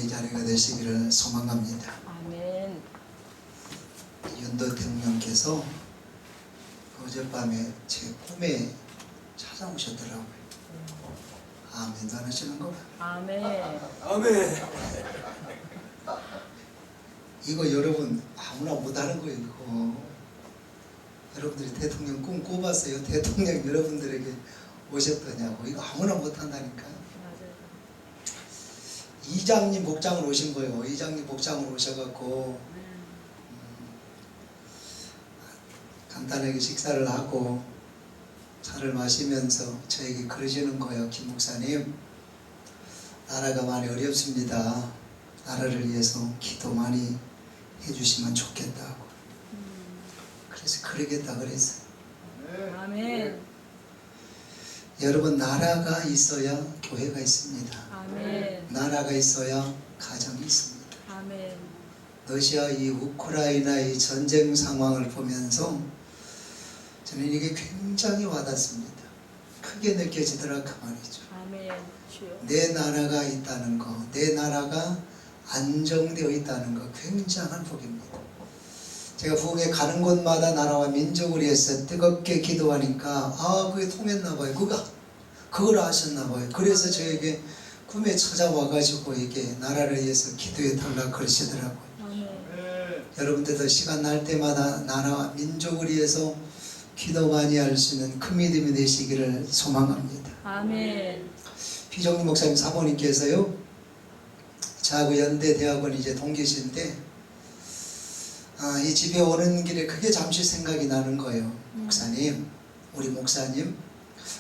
이 자리가 되시기를 소망합니다. 아멘. 윤도 대통령께서 어젯밤에 제 꿈에 찾아오셨더라고요. 아멘도 안 하시는 거 봐요. 아멘. 아멘. 이거 여러분 아무나 못하는 거예요. 이거 여러분들이 대통령 꿈 꿔봤어요? 대통령 여러분들에게 오셨더냐고. 이거 아무나 못한다니까. 맞아요. 이장님 목장을 오신 거예요. 이장님 목장을 오셔갖고 간단하게 식사를 하고 차를 마시면서 저에게 그러시는 거예요. 김 목사님, 나라가 많이 어렵습니다. 나라를 위해서 기도 많이 해주시면 좋겠다고. 그래서 그러겠다 그랬어요. 아멘. 여러분, 나라가 있어야 교회가 있습니다. 아멘. 나라가 있어야 가정이 있습니다. 아멘. 러시아 이 우크라이나의 전쟁 상황을 보면서 저는 이게 굉장히 와닿습니다. 크게 느껴지더라 그 말이죠. 아멘. 주여. 내 나라가 있다는 거, 내 나라가 안정되어 있다는 거 굉장한 복입니다. 제가 부흥에 가는 곳마다 나라와 민족을 위해서 뜨겁게 기도하니까 그게 통했나 봐요. 그걸 아셨나 봐요. 그래서 저에게 꿈에 찾아와가지고 이게 나라를 위해서 기도해 달라 그러시더라고요. 아멘. 여러분들도 시간 날 때마다 나라와 민족을 위해서 기도 많이 할 수 있는 큰 믿음이 되시기를 소망합니다. 아멘. 피정리 목사님 사모님께서요, 저하고 연대 대학원 이제 동기신데, 이 집에 오는 길에 그게 잠시 생각이 나는 거예요. 목사님, 우리 목사님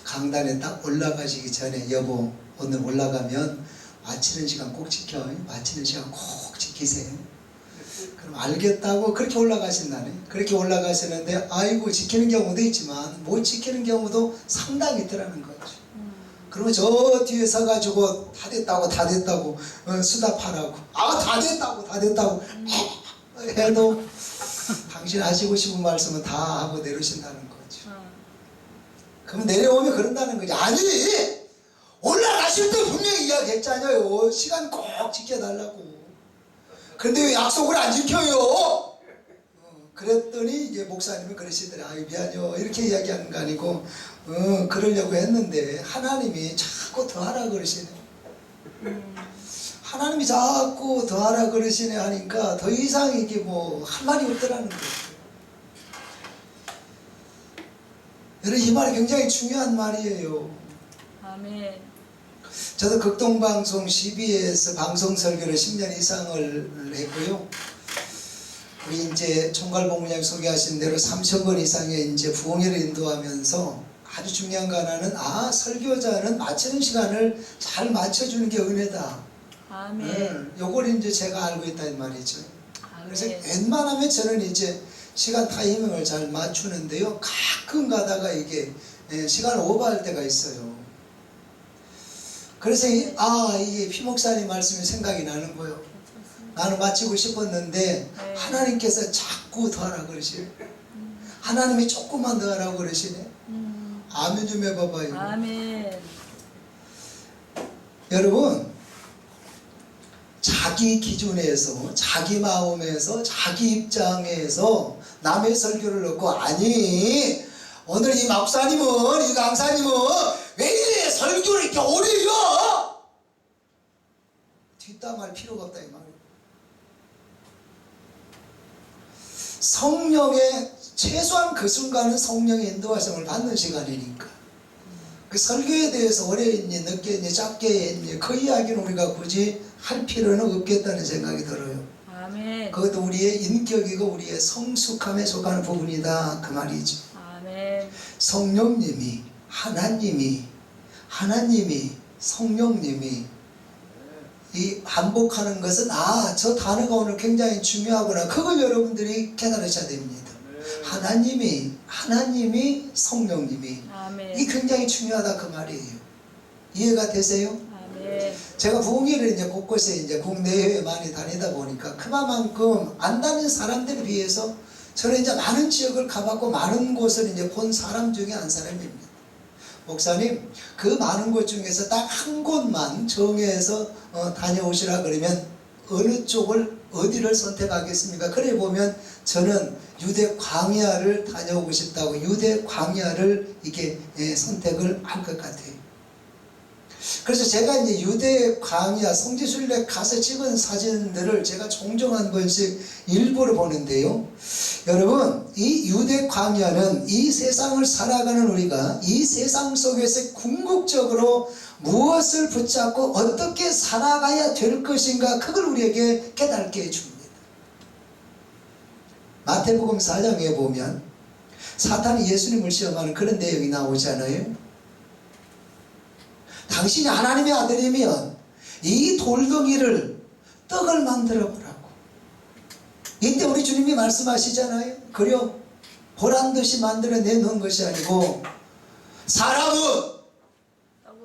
강단에 딱 올라가시기 전에 여보 오늘 올라가면 마치는 시간 꼭 지켜. 마치는 시간 꼭 지키세요. 그럼 알겠다고 그렇게 올라가신다네. 그렇게 올라가시는데 아이고 지키는 경우도 있지만 못 지키는 경우도 상당히 있더라는 거죠. 그러면 저 뒤에 서가지고 다 됐다고 수답하라고 다 됐다고 해도 당신 하시고 싶은 말씀은 다 하고 내려오신다는 거죠. 그러면 내려오면 그런다는 거죠. 아니 올라가실 때 분명히 이야기했잖아요. 시간 꼭 지켜달라고. 그런데 왜 약속을 안 지켜요? 그랬더니 이제 목사님은 그러시더래. 미안해요. 이렇게 이야기하는 거 아니고 그러려고 했는데 하나님이 자꾸 더 하라 그러시네. 하나님이 자꾸 더 하라 그러시네 하니까 더 이상 이게 뭐 할 말이 없더라는 거예요. 여러분 이 말이 굉장히 중요한 말이에요. 아멘. 저도 극동방송 12에서 방송 설교를 10년 이상을 했고요. 우리 이제 총괄본부장님 소개하신 대로 3천 번 이상의 이제 부흥회를 인도하면서 아주 중요한 거 하나는 설교자는 맞추는 시간을 잘 맞춰주는 게 은혜다. 아멘. 요걸 이제 제가 알고 있다는 말이죠. 그래서 아멘. 웬만하면 저는 이제 시간 타이밍을 잘 맞추는데요. 가끔 가다가 이게 시간을 오버할 때가 있어요. 그래서 이게 피목사님 말씀이 생각이 나는 거예요. 나는 마치고 싶었는데 하나님께서 자꾸 더 하라 그러시네. 하나님이 조금만 더 하라고 그러시네. 아멘 좀 해봐봐요. 아멘. 여러분 자기 기준에서 자기 마음에서 자기 입장에서 남의 설교를 넣고 아니 오늘 이 목사님은 이 강사님은 왜 이래 설교를 이렇게 오래 해요? 뒷담할 필요가 없다 이 말이에요. 성령의 최소한 그 순간은 성령의 인도하심을 받는 시간이니까 그 설교에 대해서 오래 했니 늦게 했니 짧게 했니 그 이야기는 우리가 굳이 할 필요는 없겠다는 생각이 들어요. 아멘. 그것도 우리의 인격이고 우리의 성숙함에 속하는 부분이다 그 말이죠. 아멘. 성령님이 하나님이 성령님이 이 반복하는 것은 저 단어가 오늘 굉장히 중요하구나. 그걸 여러분들이 깨달으셔야 됩니다. 하나님이 성령님이 아멘. 이 굉장히 중요하다 그 말이에요. 이해가 되세요? 아멘. 제가 부흥회를 이제 곳곳에 이제 국내외 많이 다니다 보니까 그만큼 안 다닌 사람들에 비해서 저는 이제 많은 지역을 가봤고 많은 곳을 이제 본 사람 중에 한 사람입니다. 목사님, 그 많은 곳 중에서 딱 한 곳만 정해서 다녀오시라 그러면 어느 쪽을, 어디를 선택하겠습니까? 그래 보면 저는 유대 광야를 다녀오고 싶다고 유대 광야를 이렇게 선택을 할 것 같아요. 그래서 제가 이제 유대 광야 성지순례 가서 찍은 사진들을 제가 종종 한 번씩 일부러 보는데요. 여러분, 이 유대 광야는 이 세상을 살아가는 우리가 이 세상 속에서 궁극적으로 무엇을 붙잡고 어떻게 살아가야 될 것인가, 그걸 우리에게 깨닫게 해줍니다. 마태복음 4장에 보면 사탄이 예수님을 시험하는 그런 내용이 나오잖아요. 당신이 하나님의 아들이면 이 돌덩이를 떡을 만들어 보라고. 이때 우리 주님이 말씀하시잖아요. 그려 보란듯이 만들어 내놓은 것이 아니고 사람은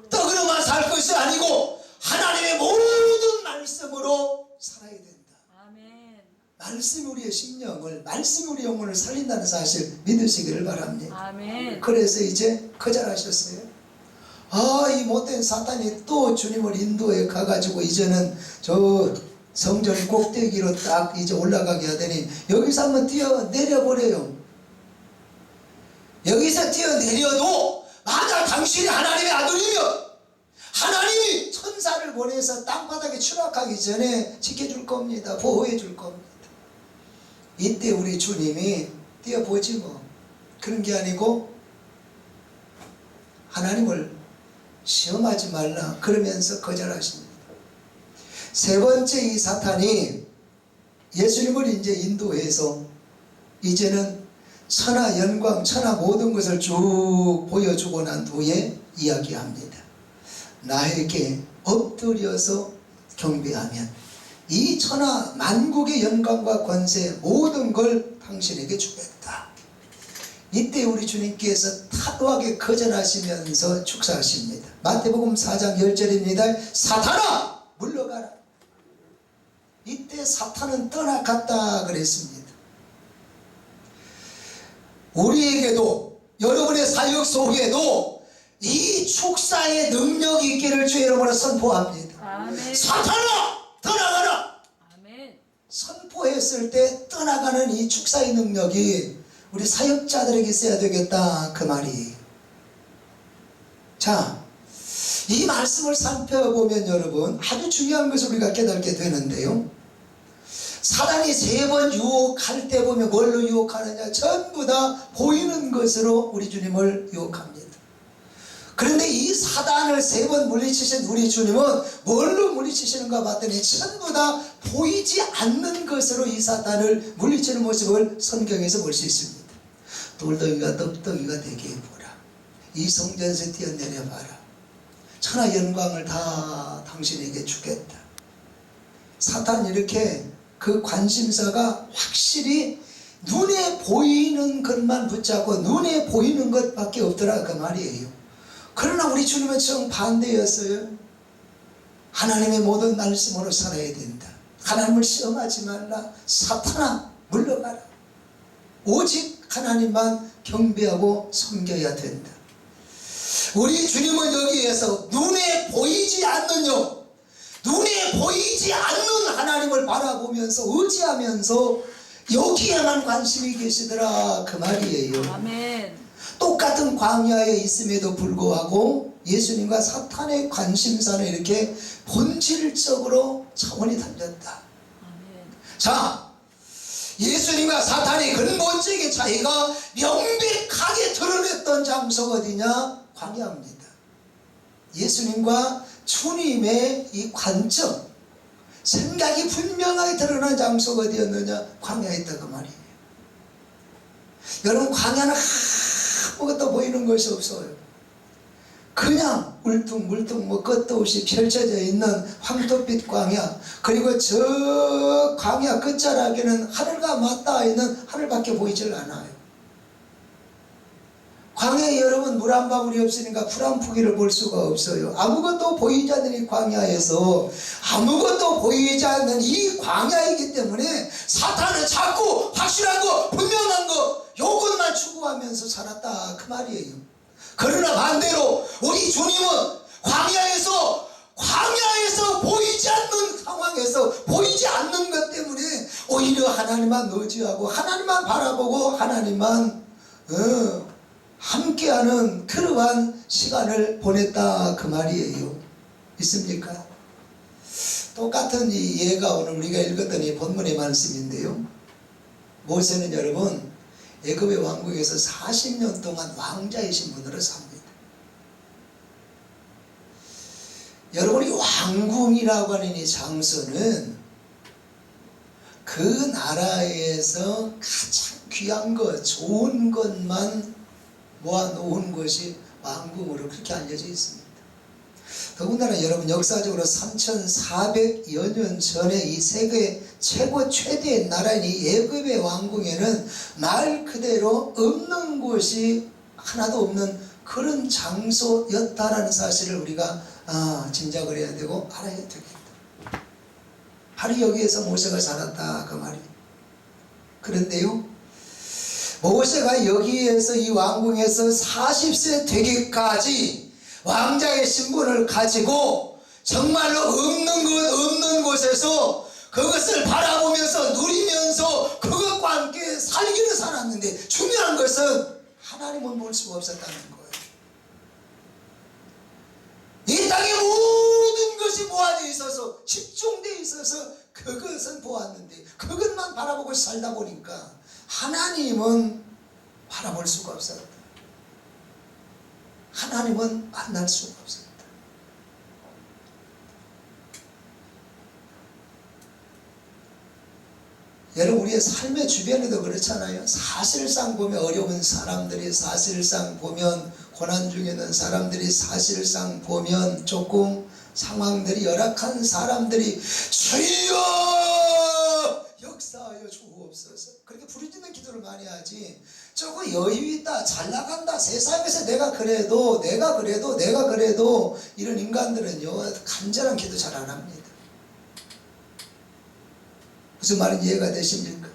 떡으로만 살 것이 아니고 하나님의 모든 말씀으로 살아야 된다. 아멘. 말씀이 우리의 심령을, 말씀이 우리의 영혼을 살린다는 사실 믿으시기를 바랍니다. 아멘. 그래서 이제 거절하셨어요. 이 못된 사탄이 또 주님을 인도해 가가지고 이제는 저 성전 꼭대기로 딱 이제 올라가게 하더니 여기서 한번 뛰어내려보래요. 여기서 뛰어내려도 만약 당신이 하나님의 아들이면 하나님이 천사를 보내서 땅바닥에 추락하기 전에 지켜줄 겁니다. 보호해 줄 겁니다. 이때 우리 주님이 뛰어보지 뭐. 그런 게 아니고 하나님을 시험하지 말라 그러면서 거절하십니다. 세 번째, 이 사탄이 예수님을 이제 인도해서 이제는 천하 영광, 천하 모든 것을 쭉 보여주고 난 후에 이야기합니다. 나에게 엎드려서 경배하면 이 천하 만국의 영광과 권세 모든 걸 당신에게 주겠다. 이때 우리 주님께서 타도하게 거절하시면서 축사하십니다. 마태복음 4장 10절입니다. 사탄아 물러가라. 이때 사탄은 떠나갔다 그랬습니다. 우리에게도, 여러분의 사역 속에도 이 축사의 능력이 있기를 주 여러분을 선포합니다. 아멘. 사탄아 떠나가라. 아멘. 선포했을 때 떠나가는 이 축사의 능력이 우리 사역자들에게 있어야 되겠다 그 말이에요. 자, 이 말씀을 살펴보면 여러분 아주 중요한 것을 우리가 깨닫게 되는데요. 사단이 세 번 유혹할 때 보면 뭘로 유혹하느냐? 전부 다 보이는 것으로 우리 주님을 유혹합니다. 그런데 이 사단을 세 번 물리치신 우리 주님은 뭘로 물리치시는가 봤더니 전부 다 보이지 않는 것으로 이 사단을 물리치는 모습을 성경에서 볼 수 있습니다. 돌덩이가 떡덩이가 되게 해보라. 이 성전에서 뛰어내려봐라. 천하 영광을 다 당신에게 주겠다. 사탄 이렇게 그 관심사가 확실히 눈에 보이는 것만 붙잡고 눈에 보이는 것밖에 없더라 그 말이에요. 그러나 우리 주님은 정반대였어요. 하나님의 모든 말씀으로 살아야 된다. 하나님을 시험하지 말라. 사탄아 물러가라. 오직 하나님만 경배하고 섬겨야 된다. 우리 주님은 여기에서 눈에 보이지 않는 영, 눈에 보이지 않는 하나님을 바라보면서 의지하면서 여기에만 관심이 계시더라 그 말이에요. 아멘. 똑같은 광야에 있음에도 불구하고 예수님과 사탄의 관심사는 이렇게 본질적으로 차원이 달렸다. 아멘. 자, 예수님과 사탄의 근본적인 차이가 명백하게 드러냈던 장소가 어디냐? 광야입니다. 예수님과 주님의 이 관점, 생각이 분명하게 드러난 장소가 어디였느냐? 광야였다 그 말이에요. 여러분, 광야는 아무것도 보이는 것이 없어요. 그냥 울퉁불퉁 뭐 끝도 없이 펼쳐져 있는 황토빛 광야, 그리고 저 광야 끝자락에는 하늘과 맞닿아 있는 하늘밖에 보이질 않아요. 광야에 여러분 물 한 방울이 없으니까 풀 한 포기를 볼 수가 없어요. 아무것도 보이지 않는 이 광야에서 아무것도 보이지 않는 이 광야이기 때문에 사탄은 자꾸 확실한 거, 분명한 거, 요것만 추구하면서 살았다 그 말이에요. 그러나 반대로 우리 주님은 광야에서 보이지 않는 상황에서 보이지 않는 것 때문에 오히려 하나님만 의지하고 하나님만 바라보고 하나님만 함께하는 그러한 시간을 보냈다 그 말이에요. 있습니까? 똑같은 이 예가 오늘 우리가 읽었던 이 본문의 말씀인데요. 모세는 여러분 애굽의 왕국에서 40년 동안 왕자이신 분으로 삽니다. 여러분이 왕궁이라고 하는 이 장소는 그 나라에서 가장 귀한 것, 좋은 것만 모아놓은 것이 왕궁으로 그렇게 알려져 있습니다. 더군다나 여러분 역사적으로 3400여 년 전에 이 세계 최고 최대의 나라인 이 애굽의 왕궁에는 말 그대로 없는 곳이 하나도 없는 그런 장소였다라는 사실을 우리가 짐작을 해야 되고 알아야 되겠다. 바로 여기에서 모세가 살았다 그 말이에요. 그런데요, 모세가 여기에서 이 왕궁에서 40세 되기까지 왕자의 신분을 가지고 정말로 없는 곳에서 그것을 바라보면서 누리면서 그것과 함께 살기를 살았는데, 중요한 것은 하나님은 볼 수가 없었다는 거예요. 이 땅에 모든 것이 모아져 있어서 집중되어 있어서 그것은 보았는데 그것만 바라보고 살다 보니까 하나님은 바라볼 수가 없었다. 하나님은 만날 수가 없었다. 여러분 우리의 삶의 주변에도 그렇잖아요. 사실상 보면 어려운 사람들이, 사실상 보면 고난 중에 있는 사람들이, 사실상 보면 조금 상황들이 열악한 사람들이 주여 역사하여 주옵소서 그렇게 부르짖는 기도를 많이 하지, 조금 여유있다, 잘나간다, 세상에서 내가 그래도 이런 인간들은요 간절한 기도 잘 안 합니다. 무슨 말인지 이해가 되십니까?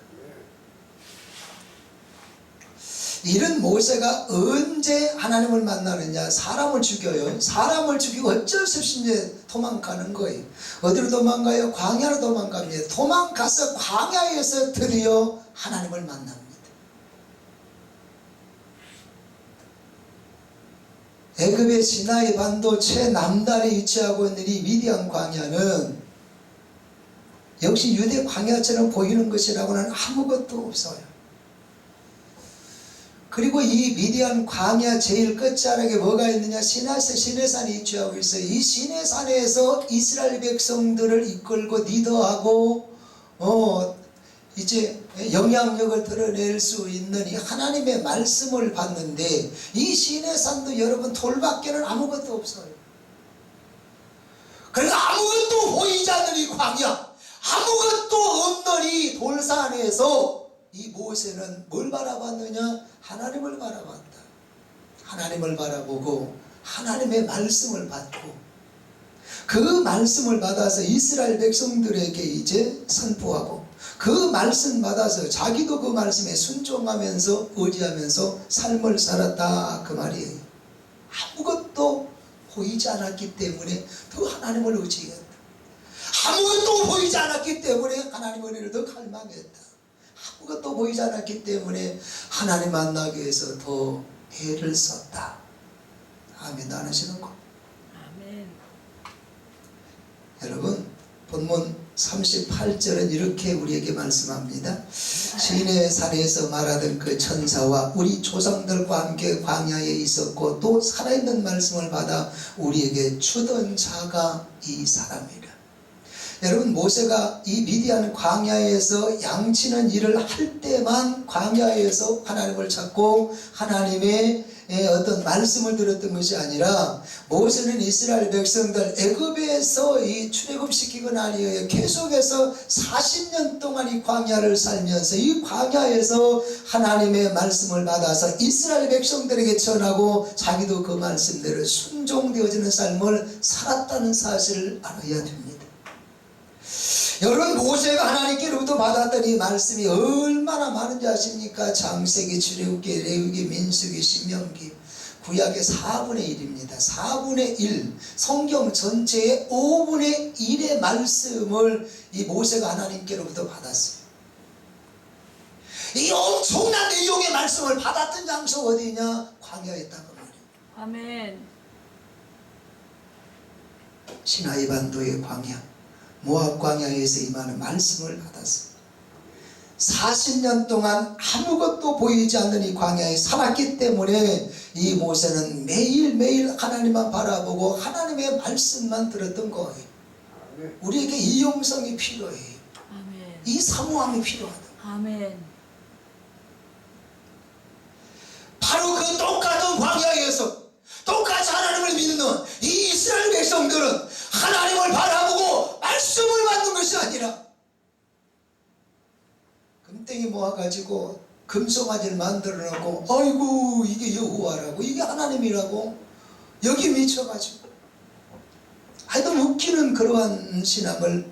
이런 모세가 언제 하나님을 만나느냐? 사람을 죽여요. 사람을 죽이고 어쩔 수 없이 이제 도망가는 거예요. 어디로 도망가요? 광야로 도망갑니다. 도망가서 광야에서 드디어 하나님을 만납니다. 애굽의 시나이 반도 최남단에 위치하고 있는 이 미디안 광야는 역시 유대 광야처럼 보이는 것이라고는 아무것도 없어요. 그리고 이 미디안 광야 제일 끝자락에 뭐가 있느냐? 시내산이 위치하고 있어요. 이 시내산에서 이스라엘 백성들을 이끌고 리더하고 이제 영향력을 드러낼 수 있는 이 하나님의 말씀을 받는데, 이 시내산도 여러분 돌밖에는 아무것도 없어요. 그러니까 아무것도 보이지 않는 이 광야, 아무것도 없는 이 돌산에서 이 모세는 뭘 바라봤느냐? 하나님을 바라봤다. 하나님을 바라보고 하나님의 말씀을 받고 그 말씀을 받아서 이스라엘 백성들에게 이제 선포하고 그 말씀 받아서 자기도 그 말씀에 순종하면서 의지하면서 삶을 살았다 그 말이에요. 아무것도 보이지 않았기 때문에 더 하나님을 의지했다. 아무것도 보이지 않았기 때문에 하나님의 은혜를 더 갈망했다. 아무것도 보이지 않았기 때문에 하나님 만나기 위해서 더 애를 썼다. 아멘 안 하시는 거? 아멘. 여러분 본문 38절은 이렇게 우리에게 말씀합니다. 시내 산에서 말하던 그 천사와 우리 조상들과 함께 광야에 있었고 또 살아있는 말씀을 받아 우리에게 주던 자가 이 사람이라. 여러분 모세가 이 미디안 광야에서 양치는 일을 할 때만 광야에서 하나님을 찾고 하나님의 어떤 말씀을 들었던 것이 아니라, 모세는 이스라엘 백성들 애굽에서 이 출애굽시키고 난 이후에 계속해서 40년 동안 이 광야를 살면서 이 광야에서 하나님의 말씀을 받아서 이스라엘 백성들에게 전하고 자기도 그 말씀대로 순종되어지는 삶을 살았다는 사실을 알아야 됩니다. 여러분 모세가 하나님께로부터 받았던 이 말씀이 얼마나 많은지 아십니까? 창세기, 출애굽기, 레위기, 민수기, 신명기, 구약의 4분의 1입니다. 4분의 1, 성경 전체의 5분의 1의 말씀을 이 모세가 하나님께로부터 받았어요. 이 엄청난 내용의 말씀을 받았던 장소가 어디냐? 광야였다고 말이에요. 아멘. 시나이 반도의 광야, 모압 광야에서 임하는 말씀을 받았어요. 40년 동안 아무것도 보이지 않는 이 광야에 살았기 때문에 이 모세는 매일매일 하나님만 바라보고 하나님의 말씀만 들었던 거예요. 우리에게 이 영성이 필요해요. 아멘. 이 사모함이 필요하다. 아멘. 바로 그 똑같은 광야에서 똑같이 하나님을 믿는 이 이스라엘 백성들은 하나님을 바라보고 말씀을 받는 것이 아니라 금땡이 모아가지고 금송아지를 만들어 놓고 아이고 이게 여호와라고 이게 하나님이라고 여기 미쳐가지고 하여튼 웃기는 그러한 신앙을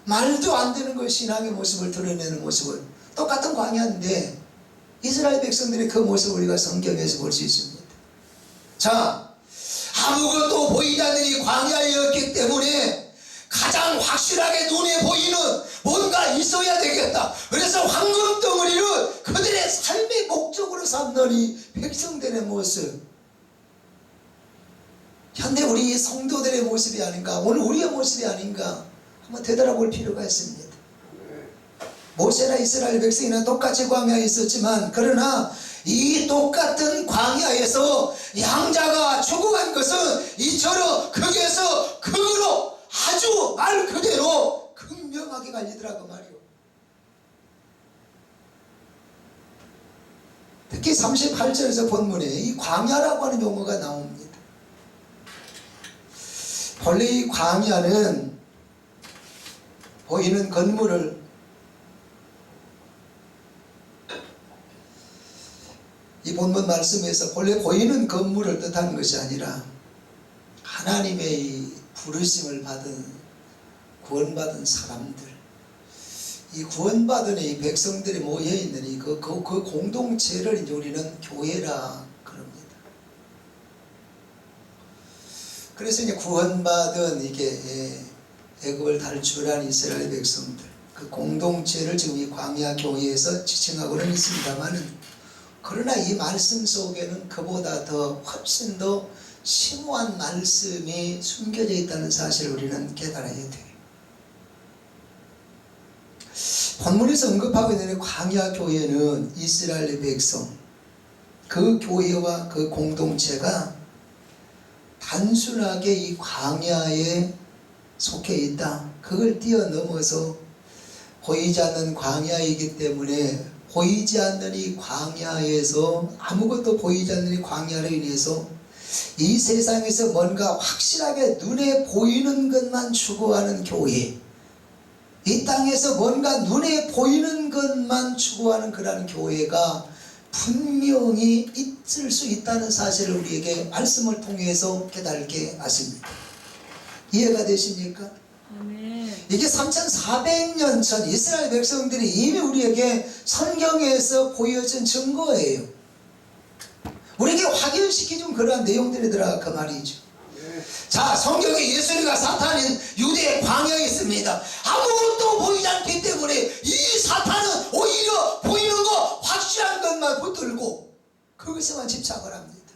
말도 안 되는 그 신앙의 모습을 드러내는 모습을 똑같은 광야인데 이스라엘 백성들의 그 모습을 우리가 성경에서 볼 수 있습니다. 자, 아무것도 보이지 않는 이 광야였기 때문에 가장 확실하게 눈에 보이는 뭔가 있어야 되겠다. 그래서 황금덩어리를 그들의 삶의 목적으로 삼는 이 백성들의 모습, 현대 우리 성도들의 모습이 아닌가, 오늘 우리의 모습이 아닌가 한번 되돌아볼 필요가 있습니다. 모세나 이스라엘 백성이나 똑같이 광야에 있었지만 그러나 이 똑같은 광야에서 양자가 죽어간 것은 이처럼 극에서 극으로 아주 말 그대로 극명하게 갈리더라고 말이오. 특히 38절에서 본문에 이 광야라고 하는 용어가 나옵니다. 본래 이 광야는 보이는 건물을 이 본문 말씀에서 본래 보이는 건물을 뜻하는 것이 아니라 하나님의 부르심을 받은 구원받은 사람들, 이 구원받은 이 백성들이 모여있는 이 그 공동체를 이제 우리는 교회라 그럽니다. 그래서 이제 구원받은 이게 애굽을 탈출한 이스라엘 백성들 그 공동체를 지금 이 광야 교회에서 지칭하고는 있습니다만은 그러나 이 말씀 속에는 그보다 더 훨씬 더 심오한 말씀이 숨겨져 있다는 사실을 우리는 깨달아야 돼요. 본문에서 언급하고 있는 광야 교회는 이스라엘 백성, 그 교회와 그 공동체가 단순하게 이 광야에 속해 있다. 그걸 뛰어넘어서 보이지 않는 광야이기 때문에 보이지 않는 이 광야에서 아무것도 보이지 않는 이 광야로 인해서 이 세상에서 뭔가 확실하게 눈에 보이는 것만 추구하는 교회, 이 땅에서 뭔가 눈에 보이는 것만 추구하는 그러한 교회가 분명히 있을 수 있다는 사실을 우리에게 말씀을 통해서 깨닫게 하십니다. 이해가 되십니까? 아멘. 이게 3400년 전 이스라엘 백성들이 이미 우리에게 성경에서 보여준 증거예요. 우리에게 확인시켜준 그러한 내용들이더라 그 말이죠. 자, 성경에 예수님과 사탄인 유대의 광야에 있습니다. 아무것도 보이지 않기 때문에 이 사탄은 오히려 보이는 거 확실한 것만 붙들고 그것에만 집착을 합니다.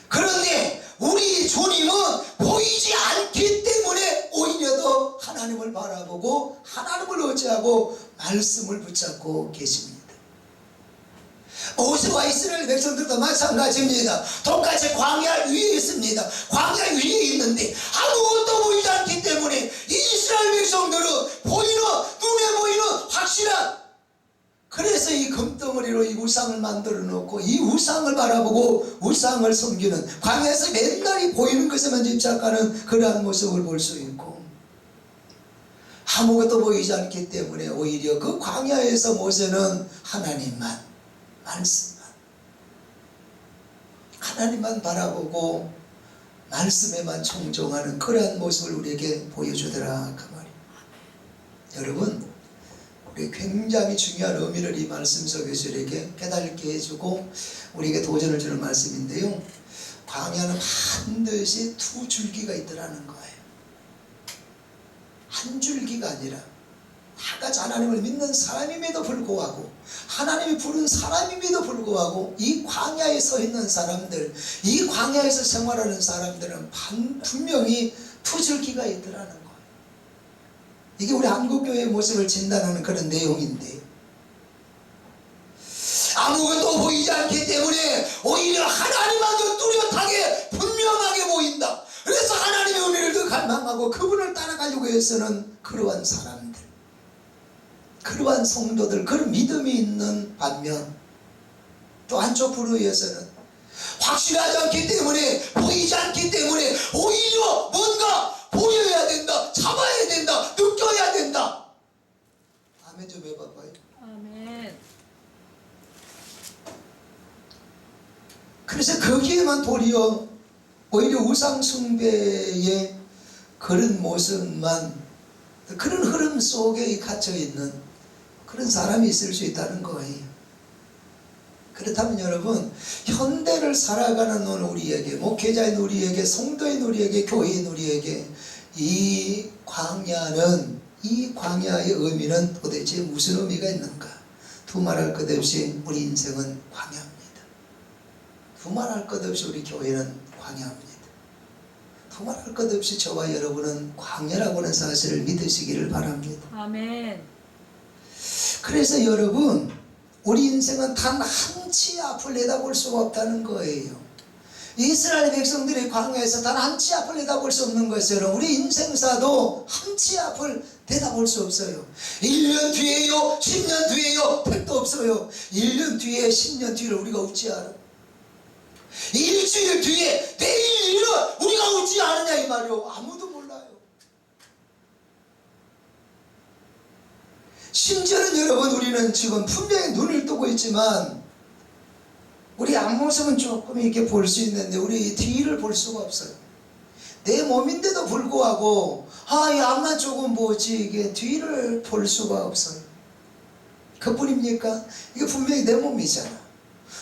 그런데 우리 주님은 보이지 않기 때문에 오히려 더 하나님을 바라보고 하나님을 의지하고 말씀을 붙잡고 계십니다. 모세와 이스라엘 백성들도 마찬가지입니다. 똑같이 광야 위에 있습니다. 광야 위에 있는데 아무것도 보이지 않기 때문에 이 이스라엘 백성들은 보이는 눈에 보이는 확실한, 그래서 이 금덩어리로 이 우상을 만들어 놓고 이 우상을 바라보고 우상을 섬기는, 광야에서 맨날 이 보이는 것에만 집착하는 그러한 모습을 볼 수 있고, 아무것도 보이지 않기 때문에 오히려 그 광야에서 모세는 하나님만, 말씀만, 하나님만 바라보고 말씀에만 청종하는 그러한 모습을 우리에게 보여주더라 그 말이에요. 여러분, 우리 굉장히 중요한 의미를 이 말씀 속에서 우리에게 깨닫게 해주고 우리에게 도전을 주는 말씀인데요. 광야는 반드시 두 줄기가 있더라는 거예요. 한 줄기가 아니라 다같이 하나님을 믿는 사람임에도 불구하고 하나님이 부른 사람임에도 불구하고 이 광야에 서 있는 사람들, 이 광야에서 생활하는 사람들은 분명히 두 줄기가 있더라는 거예요. 이게 우리 한국교회의 모습을 진단하는 그런 내용인데, 아무것도 보이지 않기 때문에 오히려 하나님만 더 뚜렷하게 분명하게 보인다. 그래서 하나님의 은혜를 더 갈망하고 그분을 따라가려고 해서는 그러한 사람들, 그러한 성도들, 그런 믿음이 있는 반면 또 한쪽 부류에서는 확실하지 않기 때문에, 보이지 않기 때문에 오히려 뭔가 보여야 된다, 잡아야 된다, 느껴야 된다. 아멘 좀 해봐봐요. 아멘. 그래서 거기에만 도리어 오히려 우상숭배의 그런 모습만, 그런 흐름 속에 갇혀있는 그런 사람이 있을 수 있다는 거예요. 그렇다면 여러분, 현대를 살아가는 우리에게, 목회자인 우리에게, 성도인 우리에게, 교회인 우리에게 이 광야는, 이 광야의 의미는 도대체 무슨 의미가 있는가? 두말할 것 없이 우리 인생은 광야입니다. 두말할 것 없이 우리 교회는 광야입니다. 두말할 것 없이 저와 여러분은 광야라고 하는 사실을 믿으시기를 바랍니다. 아멘. 그래서 여러분, 우리 인생은 단 한치 앞을 내다볼 수가 없다는 거예요. 이스라엘 백성들이 광야에서 단 한치 앞을 내다볼 수 없는 것처럼 우리 인생사도 한치 앞을 내다볼 수 없어요. 1년 뒤에요, 10년 뒤에요, 택도 없어요. 1년 뒤에, 10년 뒤를 우리가 어찌 알아? 일주일 뒤에, 내일 일은 우리가 어찌 아느냐 이 말이요. 아무도 몰라요. 심지어는 여러분, 우리는 지금 분명히 눈을 뜨고 있지만 우리 앞모습은 조금 이렇게 볼 수 있는데 우리 뒤를 볼 수가 없어요. 내 몸인데도 불구하고 이 앞만 조금 보지 이게 뒤를 볼 수가 없어요. 그뿐입니까? 이게 분명히 내 몸이잖아.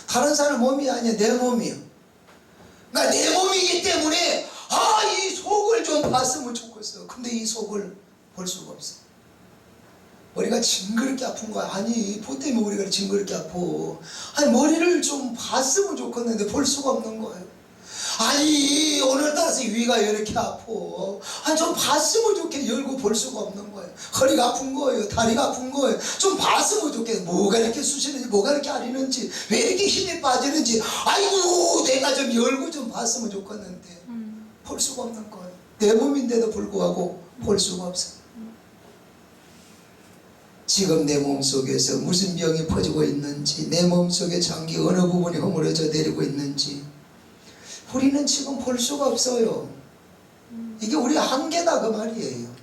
다른 사람 몸이 아니야. 내 몸이요. 그러니까 내 몸이기 때문에 이 속을 좀 봤으면 좋겠어. 근데 이 속을 볼 수가 없어. 머리가 징그럽게 아픈 거야. 아니, 보 때문에 머리가 징그럽게 아파. 아니, 머리를 좀 봤으면 좋겠는데 볼 수가 없는 거예요. 아니, 오늘따라서 위가 이렇게 아파. 아니, 좀 봤으면 좋게 열고 볼 수가 없는 거예요. 허리가 아픈 거예요. 다리가 아픈 거예요. 좀 봤으면 좋겠어요. 뭐가 이렇게 쑤시는지, 뭐가 이렇게 아리는지, 왜 이렇게 힘이 빠지는지, 아이고, 내가 좀 열고 좀 봤으면 좋겠는데 볼 수가 없는 거예요. 내 몸인데도 불구하고 볼 수가 없어요. 지금 내 몸속에서 무슨 병이 퍼지고 있는지, 내 몸속에 장기 어느 부분이 허물어져 내리고 있는지 우리는 지금 볼 수가 없어요. 이게 우리 한계다 그 말이에요.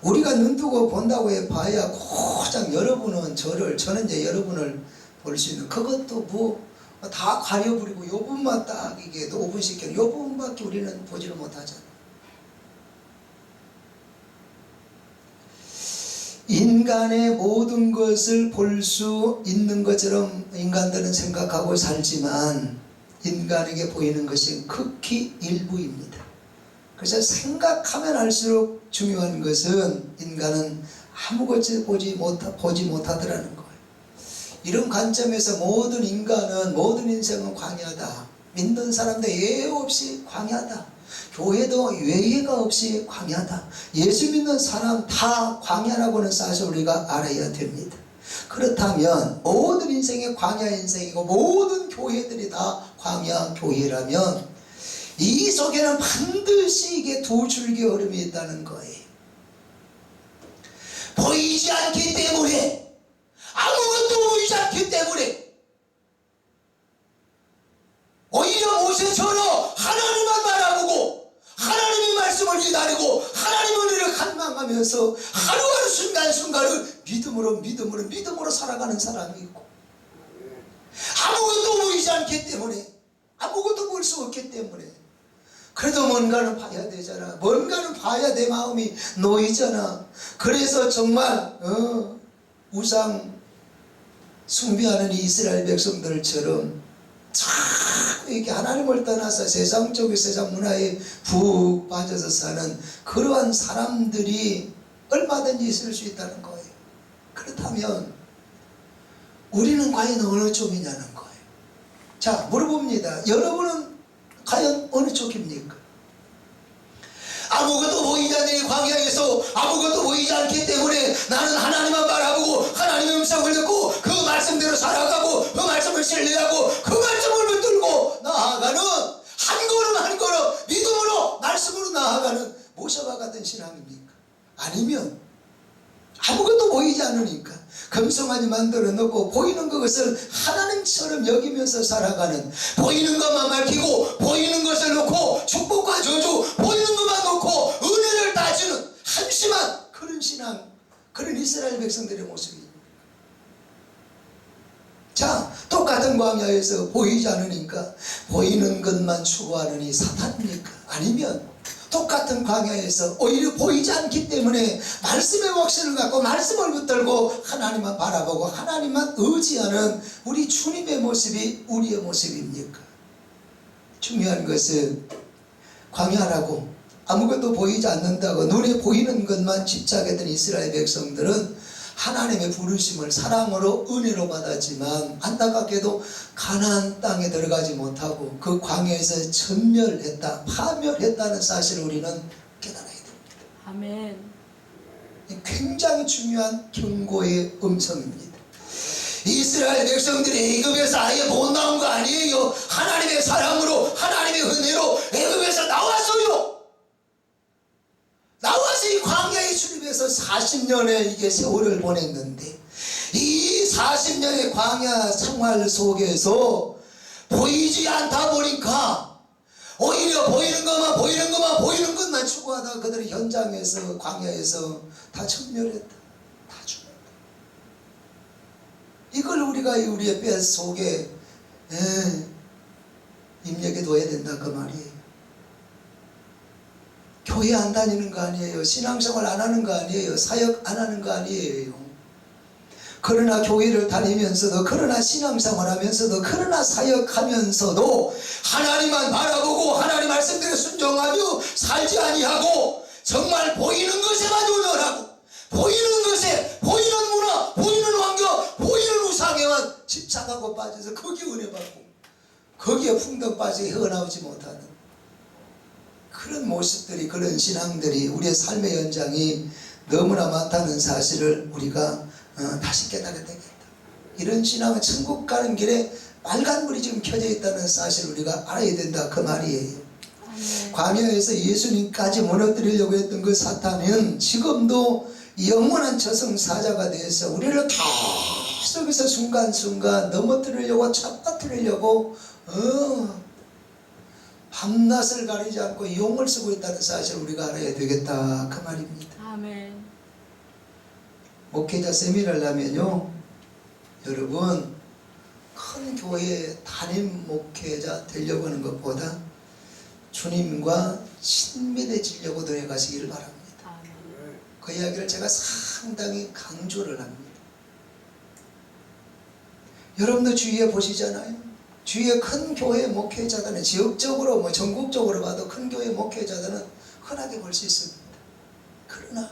우리가 눈 뜨고 본다고 해봐야 고작 여러분은 저는 이제 여러분을 볼 수 있는, 그것도 뭐 다 가려버리고 요 부분만 딱 이게 5분씩 요 부분밖에 우리는 보지를 못하잖아. 인간의 모든 것을 볼 수 있는 것처럼 인간들은 생각하고 살지만 인간에게 보이는 것이 극히 일부입니다. 그래서 생각하면 할수록 중요한 것은 인간은 아무것도 보지 못하더라는 거예요. 이런 관점에서 모든 인간은, 모든 인생은 광야다. 믿는 사람도 예외 없이 광야다. 교회도 예외가 없이 광야다. 예수 믿는 사람 다 광야라고 하는 사실을 우리가 알아야 됩니다. 그렇다면 모든 인생이 광야 인생이고 모든 교회들이 다 광야 교회라면 이 속에는 반드시 이게 두 줄기 흐름이 있다는 거예요. 보이지 않기 때문에, 아무것도 보이지 않기 때문에 오히려 모세처럼 하나님만 바라보고 하나님의 말씀을 기다리고 하나님의 은혜를 갈망하면서 하루하루 순간순간을 믿음으로 살아가는 사람이 있고, 아무것도 보이지 않기 때문에, 아무것도 볼 수 없기 때문에 그래도 뭔가는 봐야 되잖아. 뭔가는 봐야 내 마음이 놓이잖아. 그래서 정말 우상 숭배하는 이스라엘 백성들처럼 자꾸 이렇게 하나님을 떠나서 세상적인 세상 문화에 푹 빠져서 사는 그러한 사람들이 얼마든지 있을 수 있다는 거예요. 그렇다면 우리는 과연 어느 쪽이냐는 거예요. 자, 물어봅니다. 여러분은 과연 어느 쪽입니까? 아무것도 보이지 않는 이 광야에서 아무것도 보이지 않기 때문에 나는 하나님만 바라보고 하나님의 음성을 듣고 그 말씀대로 살아가고 그 말씀을 신뢰하고 그 말씀을 붙들고 나아가는 한 걸음 한 걸음 믿음으로 말씀으로 나아가는 모세와 같은 신앙입니까? 아니면 아무것도 보이지 않으니까 금송아지 만들어 놓고 보이는 것을 하나님처럼 여기면서 살아가는, 보이는 것만 밝히고 보이는 것을 놓고 축복과 저주 보이는 것만 놓고 은혜를 따주는 한심한 그런 신앙, 그런 이스라엘 백성들의 모습입니다. 자, 똑같은 광야에서 보이지 않으니까 보이는 것만 추구하는 이 사탄입니까? 아니면 똑같은 광야에서 오히려 보이지 않기 때문에 말씀의 확신을 갖고 말씀을 붙들고 하나님만 바라보고 하나님만 의지하는 우리 주님의 모습이 우리의 모습입니까? 중요한 것은 광야라고 아무것도 보이지 않는다고 눈에 보이는 것만 집착했던 이스라엘 백성들은 하나님의 부르심을 사랑으로 은혜로 받았지만 안타깝게도 가나안 땅에 들어가지 못하고 그 광야에서 전멸했다, 파멸했다는 사실을 우리는 깨달아야 됩니다. 아멘. 굉장히 중요한 경고의 음성입니다. 이스라엘 백성들이 애굽에서 아예 못 나온 거 아니에요. 하나님의 사랑으로 하나님의 은혜로 애굽에서 나왔어요. 나와서 이 광야에 출입해서 40년의 이게 세월을 보냈는데 이 40년의 광야 생활 속에서 보이지 않다 보니까 오히려 보이는 것만 추구하다가 그들이 현장에서 광야에서 다 전멸했다, 다 죽었다. 이걸 우리가 우리의 뼈 속에 입력해 둬야 된다 그 말이에요. 교회 안 다니는 거 아니에요. 신앙생활 안 하는 거 아니에요. 사역 안 하는 거 아니에요. 그러나 교회를 다니면서도, 그러나 신앙생활 하면서도, 그러나 사역하면서도 하나님만 바라보고 하나님 말씀대로 순종하며 살지 아니하고 정말 보이는 것에만 의존하고 보이는 것에, 보이는 문화, 보이는 환경, 보이는 우상에만 집착하고 빠져서 거기에 은혜 받고 거기에 풍덩 빠져 헤어나오지 못하는 그런 모습들이, 그런 신앙들이 우리의 삶의 현장이 너무나 많다는 사실을 우리가 다시 깨달아야 되겠다. 이런 신앙은 천국 가는 길에 빨간불이 지금 켜져 있다는 사실을 우리가 알아야 된다 그 말이에요. 광야에서 예수님까지 무너뜨리려고 했던 그 사탄은 지금도 영원한 저승사자가 되어서 우리를 계속해서 순간순간 넘어뜨리려고 잡아뜨리려고 밤낮을 가리지 않고 용을 쓰고 있다는 사실을 우리가 알아야 되겠다 그 말입니다. 아멘. 목회자 세미나를 하면요, 여러분 큰 교회 담임 목회자 되려고 하는 것보다 주님과 친밀해지려고 노력하시기를 바랍니다. 아멘. 그 이야기를 제가 상당히 강조를 합니다. 여러분도 주위에 보시잖아요. 주위에 큰 교회 목회자들은 지역적으로 전국적으로 봐도 큰 교회 목회자들은 흔하게 볼 수 있습니다. 그러나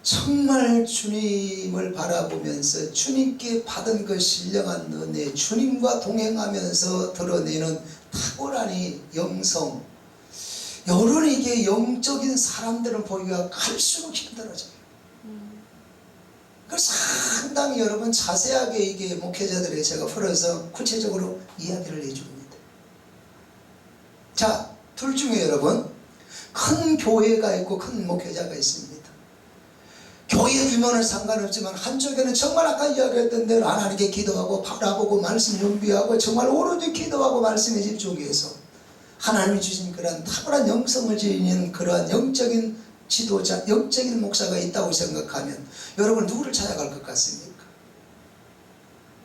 정말 주님을 바라보면서 주님께 받은 그 신령한 은혜, 주님과 동행하면서 드러내는 탁월한 이 영성, 요런 이게 영적인 사람들은 보기가 갈수록 힘들어져요. 그 상당히 여러분 자세하게 이게 목회자들에게 제가 풀어서 구체적으로 이야기를 해줍니다. 자, 둘 중에 여러분 큰 교회가 있고 큰 목회자가 있습니다. 교회 규모는 상관없지만 한쪽에는 정말 아까 이야기했던 대로 하나님께 기도하고 바라보고 말씀 준비하고 정말 오로지 기도하고 말씀에 집중해서 하나님이 주신 그러한 탁월한 영성을 지닌 그러한 영적인 지도자, 영적인 목사가 있다고 생각하면 여러분 누구를 찾아갈 것 같습니까?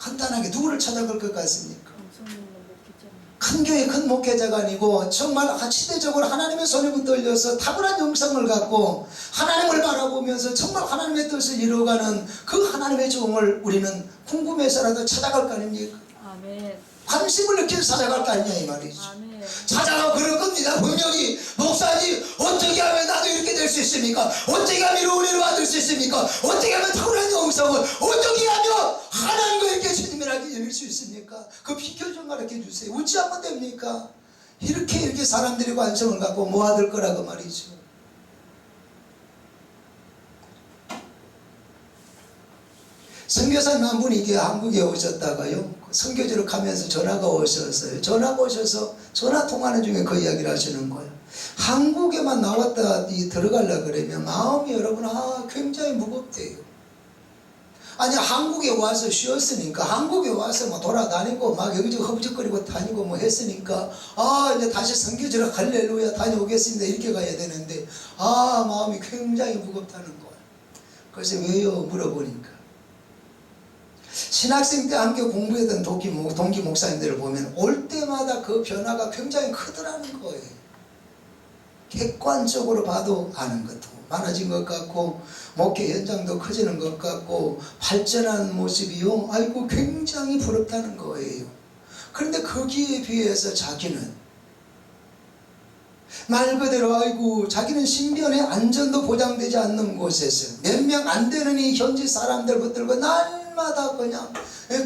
간단하게 누구를 찾아갈 것 같습니까? 큰 교회 큰 목회자가 아니고 정말 시대적으로 하나님의 손에 붙들려서 탁월한 영성을 갖고 하나님을 바라보면서 정말 하나님의 뜻을 이루어가는 그 하나님의 종을 우리는 궁금해서라도 찾아갈 거 아닙니까? 아멘. 관심을 느껴서 찾아갈 거 아니냐 이 말이죠. 아멘. 찾아가고 그럴 겁니다. 분명히 목사님 어떻게 하면 나도 이렇게 될 수 있습니까? 어떻게 하면 이런 은혜를 받을 수 있습니까? 어떻게 하면 탁월한 영성을 어떻게 하면 하나님과 이렇게 친밀하게 이룰 수 있습니까? 그 비결 좀 가르쳐 주세요. 어찌하면 됩니까? 이렇게 사람들이 관심을 갖고 모아들 거라고 말이죠. 선교사님 한 분이 이게 한국에 오셨다가요, 선교지로 가면서 전화가 오셨어요. 전화가 오셔서 전화 통화하는 중에 그 이야기를 하시는 거예요. 한국에만 나왔다 들어가려 그러면 마음이 여러분 굉장히 무겁대요. 아니 한국에 와서 쉬었으니까, 한국에 와서 뭐 돌아다니고 막 여기저기 허브적거리고 다니고 뭐 했으니까 이제 다시 선교지로 할렐루야 다녀오겠습니다 이렇게 가야 되는데 마음이 굉장히 무겁다는 거예요. 그래서 왜요 물어보니까, 신학생 때 함께 공부했던 동기 목사님들을 보면 올 때마다 그 변화가 굉장히 크더라는 거예요. 객관적으로 봐도 아는 것도 많아진 것 같고, 목회 현장도 커지는 것 같고, 발전하는 모습이요, 아이고 굉장히 부럽다는 거예요. 그런데 거기에 비해서 자기는 말 그대로 아이고 자기는 신변의 안전도 보장되지 않는 곳에서 몇 명 안 되는 이 현지 사람들 붙들고 날마다 그냥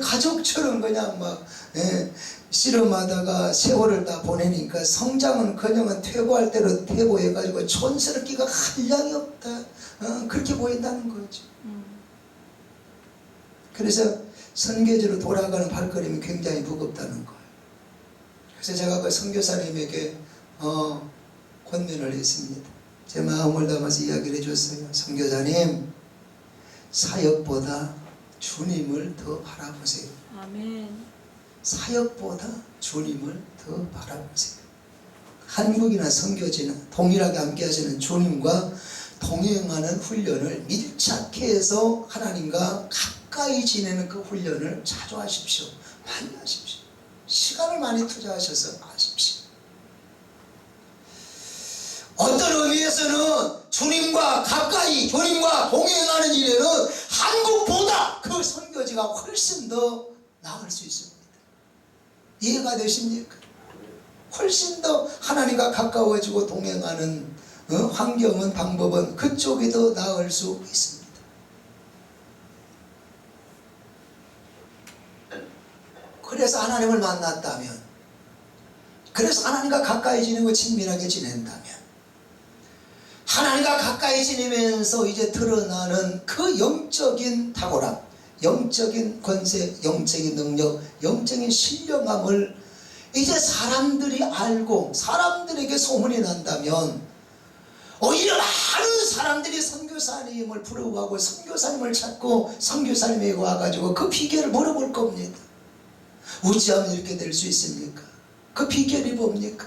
가족처럼 그냥 막 씨름하다가 세월을 다 보내니까 성장은 그냥은 퇴보할 대로 퇴보해가지고 촌스럽기가 한량이 없다, 그렇게 보인다는 거죠. 그래서 선교지로 돌아가는 발걸음이 굉장히 무겁다는 거예요. 그래서 제가 그 선교사님에게 권면을 했습니다. 제 마음을 담아서 이야기를 해줬어요. 선교사님, 사역보다 주님을 더 바라보세요. 아멘. 사역보다 주님을 더 바라보세요. 한국이나 선교지는 동일하게 함께 하시는 주님과 동행하는 훈련을 밀착해 서 하나님과 가까이 지내는 그 훈련을 자주 하십시오. 많이 하십시오. 시간을 많이 투자하셔서 하십시오. 어떤 의미에서는 주님과 가까이, 주님과 동행하는 일에는 한국보다 그 선교지가 훨씬 더 나을 수 있습니다. 이해가 되십니까? 훨씬 더 하나님과 가까워지고 동행하는 환경은, 방법은 그쪽이 더 나을 수 있습니다. 그래서 하나님을 만났다면, 그래서 하나님과 가까이 지내고 친밀하게 지낸다면, 하나님과 가까이 지내면서 이제 드러나는 그 영적인 탁월함, 영적인 권세, 영적인 능력, 영적인 신령함을 이제 사람들이 알고 사람들에게 소문이 난다면, 오히려 많은 사람들이 선교사님을 부러워하고 선교사님을 찾고 선교사님에게 와가지고 그 비결을 물어볼 겁니다. 어찌하면 이렇게 될 수 있습니까? 그 비결이 뭡니까?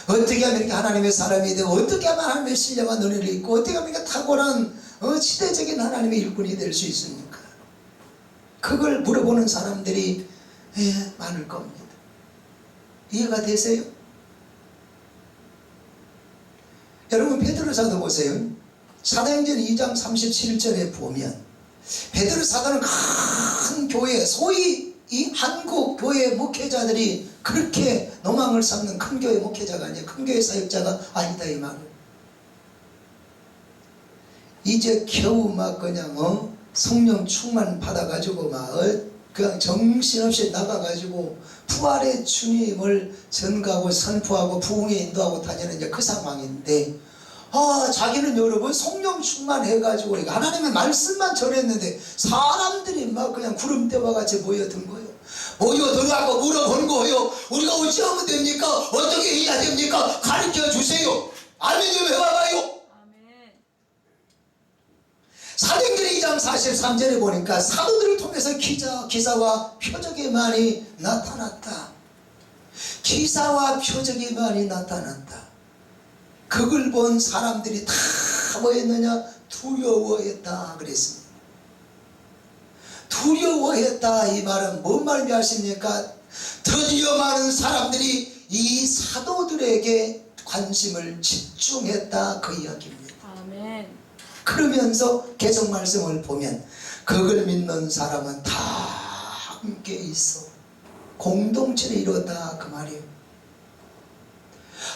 어떻게 하면 이렇게 하나님의 사람이 되고, 어떻게 하면 하나님의 신령한 은혜를 입고, 어떻게 하면 이렇게 탁월한 시대적인 하나님의 일꾼이 될 수 있습니까? 그걸 물어보는 사람들이 많을 겁니다. 이해가 되세요? 여러분 베드로 사도 보세요. 사도행전 2장 37절에 보면 베드로 사도는 큰 교회, 소위 이 한국 교회 목회자들이 그렇게 노망을 삼는 큰 교회 목회자가 아니에요. 큰 교회 사역자가 아니다 이 말을. 이제 겨우 막 그냥 성령 충만 받아가지고 막 그냥 정신없이 나가가지고 부활의 주님을 전가하고 선포하고 부흥에 인도하고 다니는 이제 그 상황인데, 자기는 여러분 성령 충만해가지고 하나님의 말씀만 전했는데 사람들이 막 그냥 구름대와 같이 모여든 거예요. 모여들어가고 물어본 거예요. 우리가 어찌하면 됩니까? 어떻게 해야 됩니까? 가르쳐 주세요. 아멘 좀 해봐봐요. 아멘. 사도행전 2장 43절에 보니까 사도들을 통해서 기사와 표적이 많이 나타났다. 기사와 표적이 많이 나타났다. 그걸 본 사람들이 다 뭐했느냐? 두려워했다 그랬습니다. 두려워했다 이 말은 뭔 말인지 아십니까? 드디어 많은 사람들이 이 사도들에게 관심을 집중했다 그 이야기입니다. 아멘. 그러면서 계속 말씀을 보면 그걸 믿는 사람은 다 함께 있어 공동체를 이루었다 그 말이에요.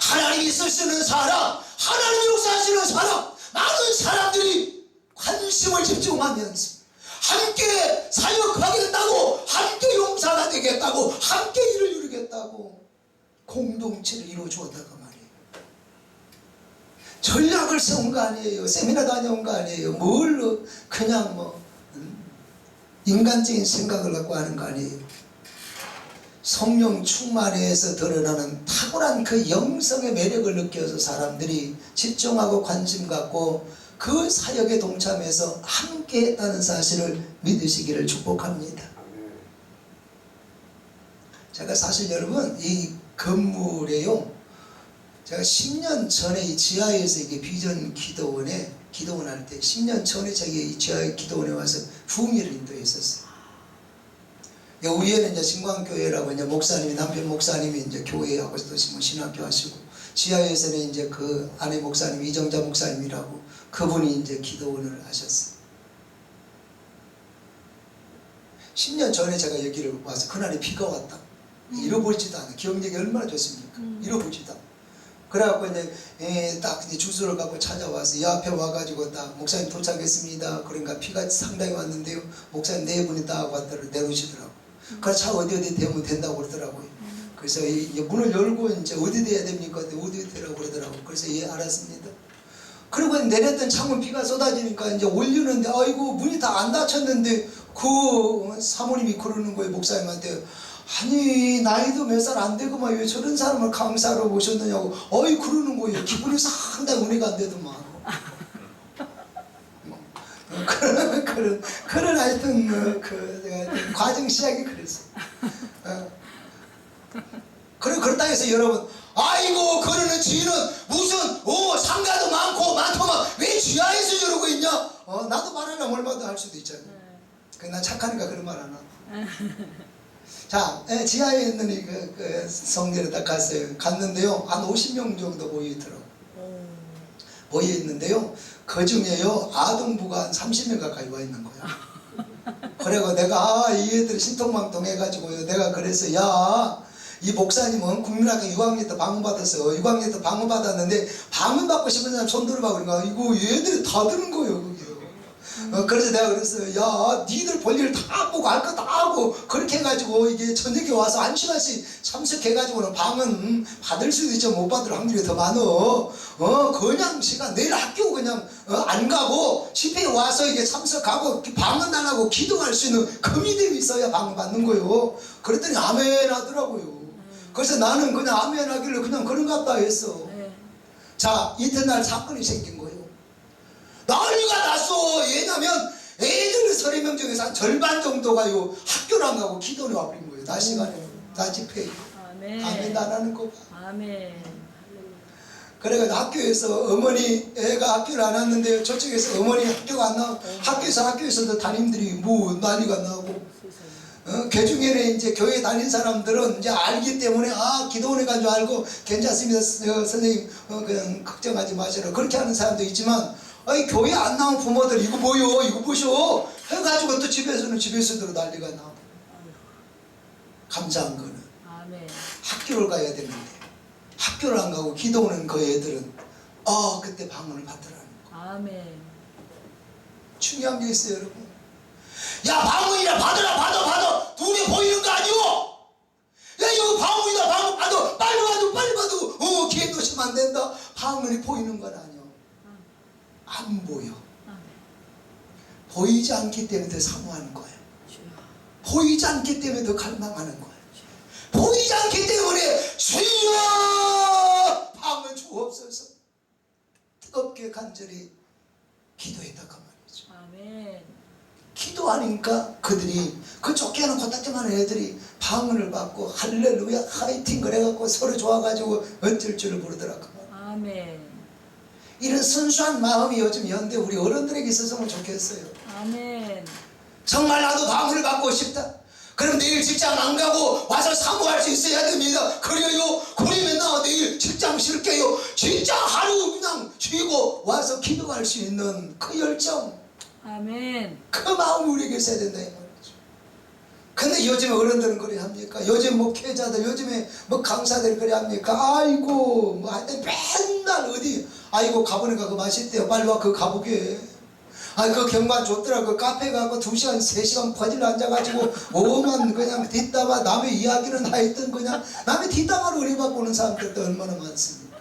하나님이 쓰시는 사람, 하나님이 역사하시는 사람, 많은 사람들이 관심을 집중하면서 함께 사역하겠다고, 함께 용사가 되겠다고, 함께 일을 이루겠다고 공동체를 이루어주었다 그 말이에요. 전략을 세운 거 아니에요. 세미나 다녀온 거 아니에요. 뭘 그냥 인간적인 생각을 갖고 하는 거 아니에요. 성령 충만해서 드러나는 탁월한 그 영성의 매력을 느껴서 사람들이 집중하고 관심 갖고 그 사역에 동참해서 함께 했다는 사실을 믿으시기를 축복합니다. 제가 사실 여러분 이 건물에요, 제가 10년 전에 이 지하에서 이게 비전 기도원에 기도원할 때 10년 전에 제가 이 지하 기도원에 와서 부흥회를 인도했었어요. 위에는 이제 신광교회라고 이제 목사님이, 남편 목사님이 이제 교회하고 또 신학교 하시고, 지하에서는 이제 그 아내 목사님 이정자 목사님이라고 그분이 이제 기도원을 하셨어요. 10년 전에 제가 여기를 와서 그날에 비가 왔다. 잃어버리지도 않아. 기억력이 얼마나 좋습니까? 잃어버리지도 않아. 그래갖고 이제 딱 이제 주소를 갖고 찾아와서 이 앞에 와가지고 딱 목사님 도착했습니다. 그러니까 비가 상당히 왔는데요. 목사님 네 분이 딱 왔더라고 내려오시더라고. 그래서 차 어디 대면 된다고 그러더라고요. 그래서 이 문을 열고 이제 어디 대야 됩니까? 어디 대라고 그러더라고. 그래서 예 알았습니다. 그리고 내렸던 창문 비가 쏟아지니까 이제 올리는데 아이고 문이 다 안 닫혔는데 그 사모님이 그러는 거예요. 목사님한테. 아니 나이도 몇 살 안 되고만 왜 저런 사람을 강사로 모셨느냐고 어이 그러는 거예요. 기분이 상당히 은혜가 안 되더만. 그런 하여튼 그 과정 시작이 그랬어요. 그렇다 해서 여러분 아이고 그러는 지인은 무슨 상가도 많고만 왜 지하에서 저러고 있냐? 나도 말하려면 얼마도 할 수도 있잖아요. 난 착하니까 그런 말 안 하고. 자, 지하에 있는 그 성전에 딱 갔어요. 갔는데요, 한 50명 정도 모여있더라고요. 모여있는데요, 그 중에요, 아동부가 한 30명 가까이 와 있는 거야. 그리고 내가, 이 애들 신통망통 해가지고요, 내가 그래서, 야, 이 목사님은 국민학교 6학년 때 방문받았어요. 6학년 때 방문받았는데, 방문받고 싶은 사람 손 들어봐. 그러니까, 이거 얘들이 다 들은 거예요, 그게. 그래서 내가 그랬어요. 야, 니들 볼일 다 보고 할 거 다 하고 그렇게 해가지고 이게 저녁에 와서 1시간씩 참석해가지고는 방은 받을 수도 있죠. 못 받을 확률이 더 많어. 그냥 시간 내일 학교 그냥 안 가고 집회에 와서 이게 참석하고 방은 안 하고 기도할 수 있는 금이 되어 있어야 방을 받는 거예요. 그랬더니 아멘 하더라고요. 그래서 나는 그냥 아멘 하길래 그냥 그런가 보다 했어. 자, 이튿날 사건이 생긴 거예요. 난리가 났어. 왜냐면 애들 30명 중에서 한 절반 정도가요 학교를 안 가고 기도를 와버린 거예요. 다 시간에 다 집회에. 아멘 안 하는 거 봐. 아멘. 그래가지고 학교에서 어머니 애가 학교를 안 왔는데 저쪽에서 어머니 학교가 안 나오고 학교에서도 담임들이 뭐 난리가 나고 그 중에는 이제 교회 다닌 사람들은 이제 알기 때문에 기도원에 간 줄 알고 괜찮습니다 선생님 그냥 걱정하지 마시라 그렇게 하는 사람도 있지만 아니 교회 안 나온 부모들 이거 뭐요 이거 보쇼 해가지고 또 집에서도 난리가 나고 감사한 거는 학교를 가야 되는데 학교를 안 가고 기도하는 그 애들은 그때 방문을 받더라는 거. 아멘. 중요한 게 있어요 여러분. 야 방문이라 받아 눈에 보이는 거 아니오? 야 이거 방문이다 방문 받아 빨리 받아 기회 놓치면 안 된다. 방문이 보이는 건 아니오. 안 보여. 보이지 않기 때문에 더 사모하는 거예요. 보이지 않기 때문에 더 갈망하는 거예요. 보이지 않기 때문에 주여 방을 주옵소서 뜨겁게 간절히 기도했다고 말이죠. 아멘. 기도하니까 그들이 그 쫓겨난 고딱지만한 애들이 방언을 받고 할렐루야 화이팅 그래갖고 서로 좋아가지고 어쩔 줄을 모르더라고. 아멘. 이런 순수한 마음이 요즘 현대 우리 어른들에게 있었으면 좋겠어요. 아멘. 정말 나도 방언을 받고 싶다. 그럼 내일 직장 안 가고 와서 사모할 수 있어야 됩니다. 그래요? 그러면 나 내일 직장 쉴게요. 진짜 하루 그냥 쉬고 와서 기도할 수 있는 그 열정, 아멘. 그 마음이 우리에게 있어야 된다 이 말이죠. 근데 요즘 어른들은 그래 합니까? 요즘 목회자들, 요즘에 뭐 강사들 그래 합니까? 아이고 뭐 하여튼 맨날 어디 아이고 가보니까 그거 맛있대요. 빨리 와 그거 가보게. 아이 그 경관 좋더라. 그 카페 가고 2시간 3시간 퍼질러 앉아가지고 오만 그냥 뒷담화 남의 이야기는 하여튼 그냥 남의 뒷담화로 의뢰받고 오는 사람들도 얼마나 많습니다.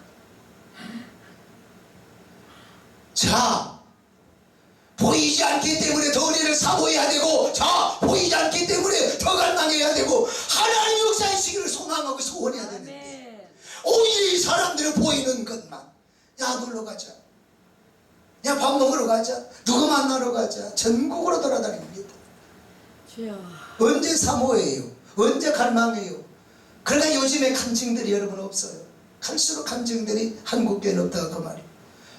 자, 보이지 않기 때문에 더 은혜를 사모해야 되고, 자, 보이지 않기 때문에 더 갈망해야 되고, 하나님 역사하시기를 소망하고 소원해야 되는데 아멘. 오히려 이 사람들은 보이는 것만, 야 놀러 가자, 야 밥 먹으러 가자, 누구 만나러 가자, 전국으로 돌아다닙니다. 주여. 언제 사모해요? 언제 갈망해요? 그러나 요즘에 간증들이 여러분 없어요. 갈수록 간증들이 한국교회는 없다고 그 말이에요.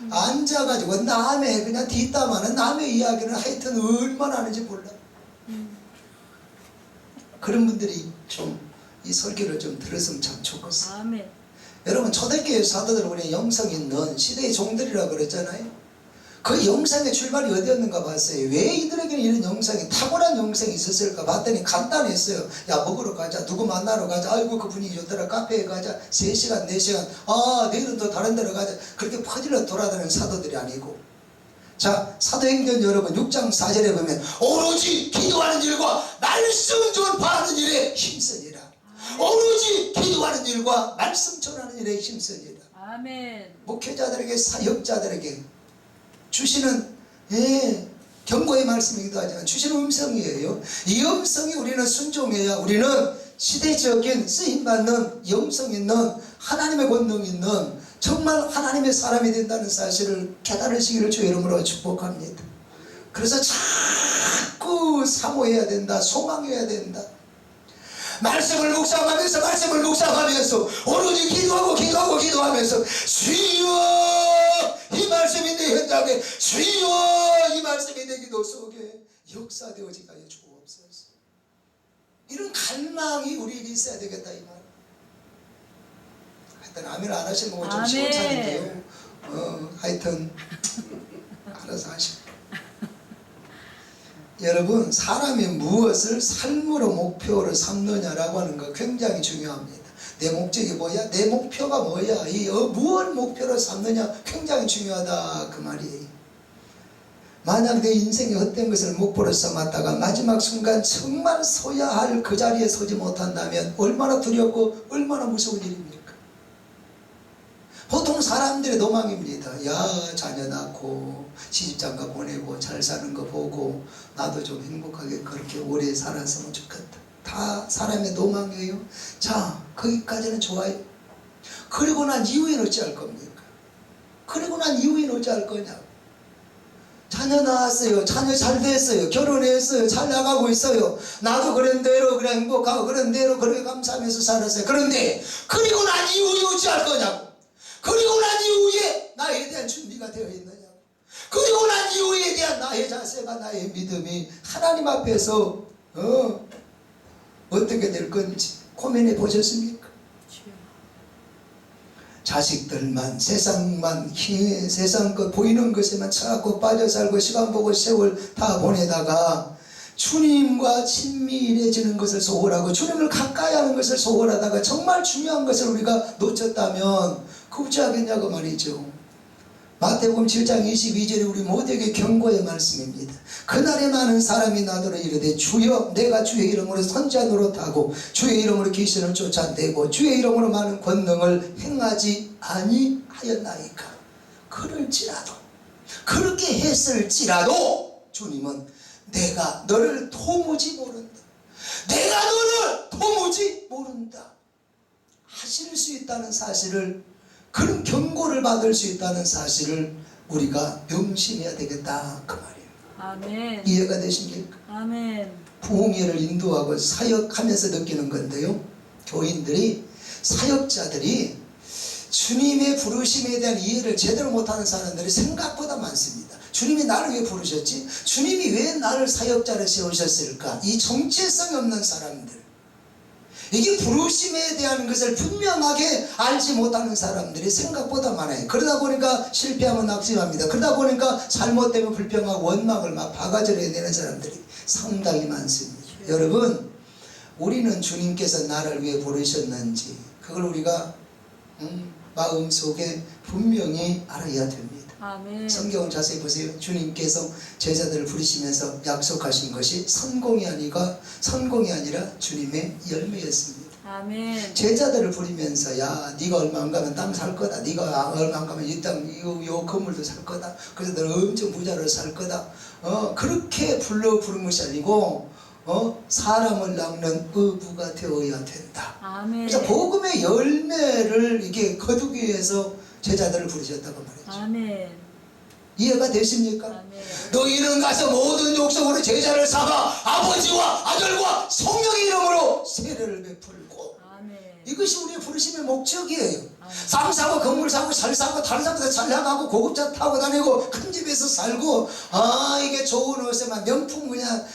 앉아가지고 남의 그냥 뒷담화는 남의 이야기는 하여튼 얼마나 하는지 몰라. 그런 분들이 좀 이 설교를 좀 들었으면 참 좋겠어요. 아멘. 여러분 초대교회 사도들 우리 영성 있는 시대의 종들이라고 그랬잖아요. 그 영성의 출발이 어디였는가 봤어요. 왜 이들에게는 이런 영성이, 탁월한 영성이 있었을까 봤더니 간단했어요. 야 먹으러 가자, 누구 만나러 가자, 아이고 그 분위기 좋더라, 카페에 가자, 3시간 4시간, 아 내일은 또 다른 데로 가자, 그렇게 퍼질러 돌아다니는 사도들이 아니고, 자 사도행전 여러분 6장 4절에 보면 오로지 기도하는 일과 말씀 전파하는 일에 힘쓰니라. 오로지 기도하는 일과 말씀 전하는 일에 힘쓰니라. 아멘. 목회자들에게, 사역자들에게 주시는 경고의 말씀이기도 하지만 주시는 음성이에요. 이 음성이 우리는 순종해야 우리는 시대적인 쓰임받는 영성 있는 하나님의 권능 있는 정말 하나님의 사람이 된다는 사실을 깨달으시기를 주의 이름으로 축복합니다. 그래서 자꾸 사모해야 된다, 소망해야 된다. 말씀을 묵상하면서 오로지 기도하면서 주여 이 말씀이 내 현장에, 주여 이 말씀이 내 기도 속에 역사되어지게 하여 주옵소서. 이런 갈망이 우리에게 있어야 되겠다 이 말. 하여튼 아멘 안 하시는 건 좀 시원찮은데요. 하여튼 알아서 하시고. 여러분 사람이 무엇을 삶으로 목표를 삼느냐라고 하는 거 굉장히 중요합니다. 내 목적이 뭐야? 내 목표가 뭐야? 무엇을 목표로 삼느냐 굉장히 중요하다 그 말이에요. 만약 내 인생이 헛된 것을 목표로 삼았다가 마지막 순간 정말 서야 할 그 자리에 서지 못한다면 얼마나 두렵고 얼마나 무서운 일입니까? 보통 사람들의 도망입니다. 야 자녀 낳고 시집장가 보내고 잘 사는 거 보고 나도 좀 행복하게 그렇게 오래 살았으면 좋겠다. 다 사람의 도망이에요. 자 거기까지는 좋아요. 그리고 난 이후에는 어찌할 겁니까? 그리고 난 이후에는 어찌할 거냐고. 자녀 낳았어요. 자녀 잘 됐어요. 결혼했어요. 잘 나가고 있어요. 나도 그런 대로 그냥 행복하고 그런 대로 그렇게 감사하면서 살았어요. 그런데 그리고 난 이후에 어찌할 거냐고. 그리고 난 이후에 나에 대한 준비가 되어 있느냐고. 그리고 난 이후에 대한 나의 자세가, 나의 믿음이 하나님 앞에서 어떻게 될 건지 고민해 보셨습니까? 자식들만, 세상만, 세상 것 보이는 것에만 자꾸 빠져 살고 시간 보고 세월 다 보내다가 주님과 친밀해지는 것을 소홀하고 주님을 가까이 하는 것을 소홀하다가 정말 중요한 것을 우리가 놓쳤다면 그 어찌하겠냐고 말이죠. 마태복음 7장 22절에 우리 모두에게 경고의 말씀입니다. 그날에 많은 사람이 나더러 이르되 주여 내가 주의 이름으로 선지자 노릇하고 주의 이름으로 귀신을 쫓아내고 주의 이름으로 많은 권능을 행하지 아니하였나이까. 그럴지라도, 그렇게 했을지라도 주님은 내가 너를 도무지 모른다, 내가 너를 도무지 모른다 하실 수 있다는 사실을, 그런 경고를 받을 수 있다는 사실을 우리가 명심해야 되겠다 그 말이에요. 아멘. 이해가 되십니까? 아멘. 부흥회를 인도하고 사역하면서 느끼는 건데요, 교인들이, 사역자들이 주님의 부르심에 대한 이해를 제대로 못하는 사람들이 생각보다 많습니다. 주님이 나를 왜 부르셨지? 주님이 왜 나를 사역자를 세우셨을까? 이 정체성이 없는 사람들, 이게 부르심에 대한 것을 분명하게 알지 못하는 사람들이 생각보다 많아요. 그러다 보니까 실패하면 낙심합니다. 그러다 보니까 잘못되면 불평하고 원망을 막 바가지로 내는 사람들이 상당히 많습니다. 여러분, 우리는 주님께서 나를 왜 부르셨는지 그걸 우리가 마음속에 분명히 알아야 됩니다. 아멘. 성경을 자세히 보세요. 주님께서 제자들을 부르시면서 약속하신 것이 성공이 아니라 주님의 열매였습니다. 아멘. 제자들을 부리면서 야, 네가 얼마 안 가면 땅 살 거다. 네가 얼마 안 가면 이 땅, 요 건물도 살 거다. 그래서 너는 엄청 부자로 살 거다. 그렇게 부른 것이 아니고 사람을 낚는 어부가 되어야 된다. 아멘. 그래서 복음의 열매를 이게 거두기 위해서 제자들을 부르셨다고 말이죠. 아멘. 이해가 되십니까? 아멘. 너희는 가서 모든 족속으로 제자를 삼아 아버지와 아들과 성령의 이름으로 세례를 베풀고, 아멘. 이것이 우리의 부르심의 목적이에요. 아멘. 산 사고 건물 사고 잘 사고 다른 사람보다 잘 나가고 고급차 타고 다니고 큰 집에서 살고 이게 좋은 옷에만 명품 그냥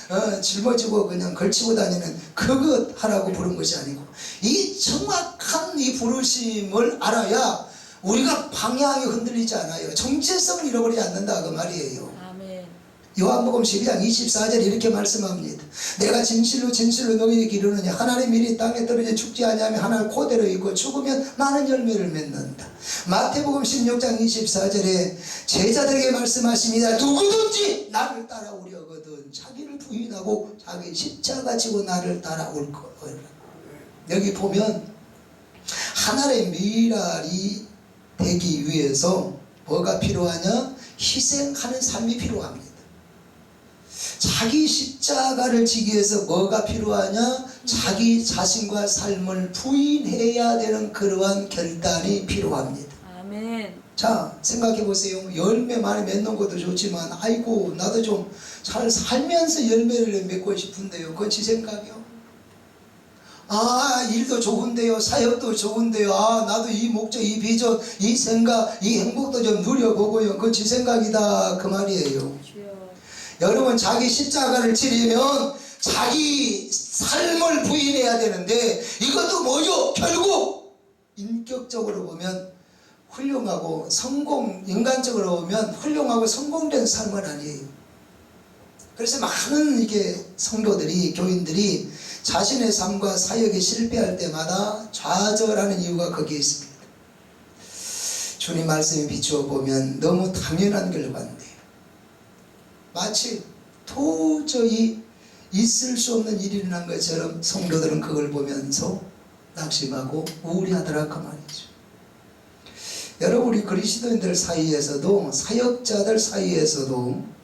짊어지고 그냥 걸치고 다니는 그것 하라고 부른 것이 아니고, 이 정확한 이 부르심을 알아야 우리가 방향이 흔들리지 않아요. 정체성을 잃어버리지 않는다 그 말이에요. 아멘. 요한복음 12장 24절 이렇게 말씀합니다. 내가 진실로 너희에게 이르노니 하나님 일이 땅에 떨어져 죽지 아니하면 하나님 그대로 있고 죽으면 많은 열매를 맺는다. 마태복음 16장 24절에 제자들에게 말씀하십니다. 누구든지 나를 따라오려거든 자기를 부인하고 자기 십자가 지고 나를 따라올 거라. 여기 보면 하나님의 미랄이 되기 위해서 뭐가 필요하냐? 희생하는 삶이 필요합니다. 자기 십자가를 지기 위해서 뭐가 필요하냐? 자기 자신과 삶을 부인해야 되는 그러한 결단이 필요합니다. 아멘. 자, 생각해 보세요. 열매 많이 맺는 것도 좋지만 아이고 나도 좀 잘 살면서 열매를 맺고 싶은데요. 그건 지 생각이요. 일도 좋은데요, 사역도 좋은데요, 나도 이 목적, 이 비전, 이 생각, 이 행복도 좀 누려보고요. 그건 지 생각이다 그 말이에요. 주여. 여러분, 자기 십자가를 지려면 자기 삶을 부인해야 되는데 이것도 뭐죠? 결국 인격적으로 보면 훌륭하고 인간적으로 보면 훌륭하고 성공된 삶은 아니에요. 그래서 많은 이게 성도들이, 교인들이 자신의 삶과 사역에 실패할 때마다 좌절하는 이유가 거기에 있습니다. 주님 말씀에 비추어 보면 너무 당연한 결과인데요. 마치 도저히 있을 수 없는 일이 일어난 것처럼 성도들은 그걸 보면서 낙심하고 우울해하더라 그 말이죠. 여러분, 우리 그리스도인들 사이에서도, 사역자들 사이에서도